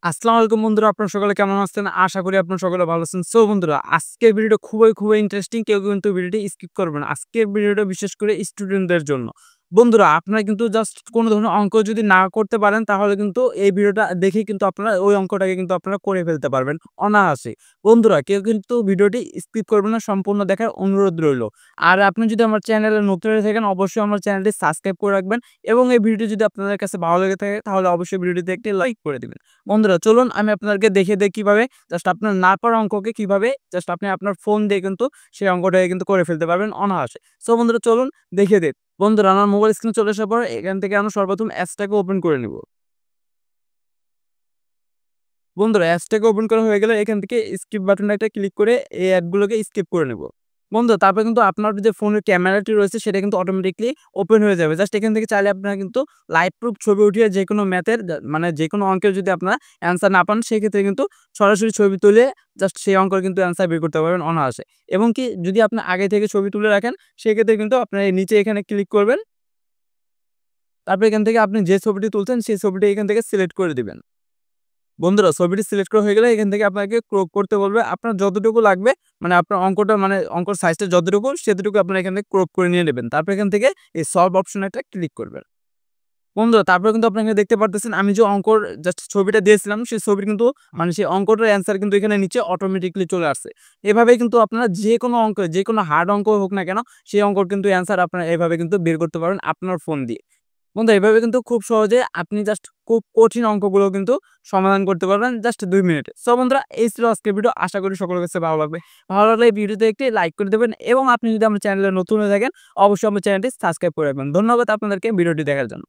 আসসালামু আলাইকুম বন্ধুরা, আপনারা সকলে কেমন আছেন? আশা করি আপনারা সকলে ভালো আছেন। সো বন্ধুরা, আজকের ভিডিওটা খুবই ইন্টারেস্টিং। কেউ কিন্তু ভিডিওটি স্কিপ করবেন না। আজকের ভিডিওটা বিশেষ করে স্টুডেন্টদের জন্য। বন্ধুরা, আপনারা কিন্তু জাস্ট কোন ধরনের অঙ্ক যদি না করতে পারেন, তাহলে কিন্তু এই ভিডিওটা দেখেই কিন্তু আপনারা ওই অঙ্কটাকে কিন্তু আপনারা করে ফেলতে পারবেন অনায়াসে। বন্ধুরা, কেউ কিন্তু ভিডিওটি স্কিপ করবেন না, সম্পূর্ণ দেখার অনুরোধ রইলো। আর আপনি যদি আমার চ্যানেলে নতুন হয়ে থাকেন, অবশ্যই আমার চ্যানেলটি সাবস্ক্রাইব করে রাখবেন এবং এই ভিডিওটি যদি আপনাদের কাছে ভালো লেগে থাকে, তাহলে অবশ্যই ভিডিওটিতে একটি লাইক করে দিবেন। বন্ধুরা, চলুন আমি আপনাদেরকে দেখিয়ে দেই কিভাবে জাস্ট আপনার না পারা অঙ্ককে কিভাবে জাস্ট আপনি আপনার ফোন দিয়ে কিন্তু সেই অঙ্কটাকে কিন্তু করে ফেলতে পারবেন অনায়াসে। সো বন্ধুরা, চলুন দেখিয়ে দেই। বন্ধুরা, আমার মোবাইল স্ক্রিনে চলে আসার পর এখান থেকে আমরা সর্বপ্রথম অ্যাপসটাকে ওপেন করে নিব। বন্ধুরা, অ্যাপসটাকে ওপেন করা হয়ে গেলে এখান থেকে স্কিপ বাটনটা একটা ক্লিক করে এই অ্যাপগুলোকে স্কিপ করে নেব। বন্ধুরা, তারপরে কিন্তু আপনার যে ফোনের ক্যামেরাটি রয়েছে সেটা কিন্তু অটোমেটিক্যালি ওপেন হয়ে যাবে। জাস্ট এখান থেকে চাইলে আপনারা কিন্তু লাইভ প্রুফ ছবি উঠিয়ে যেকোনো ম্যাথের মানে যেকোনো অঙ্কের যদি আপনারা অ্যান্সার না পান, সেক্ষেত্রে কিন্তু সরাসরি ছবি তুলে জাস্ট সেই অঙ্কের কিন্তু অ্যান্সার বের করতে পারবেন অনায়াসে। এবং কি যদি আপনি আগে থেকে ছবি তুলে রাখেন, সেক্ষেত্রে কিন্তু আপনার এই নিচে এখানে ক্লিক করবেন। তারপর এখান থেকে আপনি যে ছবিটি তুলছেন সেই ছবিটি এখান থেকে সিলেক্ট করে দিবেন। বন্ধুরা, ছবিটি সিলেক্ট করা হয়ে গেলে এখান থেকে আপনাকে ক্রপ করতে বলবে। আপনার যতটুকু লাগবে মানে আপনার অঙ্কটা মানে অঙ্কর সাইজটা যতটুকু সেতটুকু আপনারা এখান থেকে ক্রপ করে নিয়ে নেবেন। তারপর এখান থেকে এই সলভ অপশনে একটা ক্লিক করবেন। বন্ধুরা, তারপরে কিন্তু আপনারা এখানে দেখতে পারতেছেন আমি যে অঙ্কর জাস্ট ছবিটা দিয়েছিলাম সেই ছবির কিন্তু মানে সেই অঙ্কটার অ্যান্সার কিন্তু এখানে নিচে অটোমেটিক্যালি চলে আসছে। এভাবেই কিন্তু আপনারা যেকোনো অঙ্ক যেকোনো হার্ড অঙ্ক হোক না কেন সেই অঙ্কর কিন্তু অ্যান্সার আপনারা এভাবে কিন্তু বের করতে পারবেন আপনার ফোন দিয়ে। বন্ধু, এভাবে কিন্তু খুব সহজে আপনি জাস্ট খুব কঠিন অঙ্কগুলো কিন্তু সমাধান করতে পারবেন জাস্ট ২ মিনিটে। সো বন্ধুরা, এই ছিল আজকের ভিডিও। আশা করি সকলের কাছে ভালো লাগবে। ভালো লাগলে এই ভিডিওতে একটি লাইক করে দেবেন এবং আপনি যদি আমার চ্যানেলে নতুন হয়ে থাকেন, অবশ্যই আমার চ্যানেলটি সাবস্ক্রাইব করে রাখবেন। ধন্যবাদ আপনাদেরকে ভিডিওটি দেখার জন্য।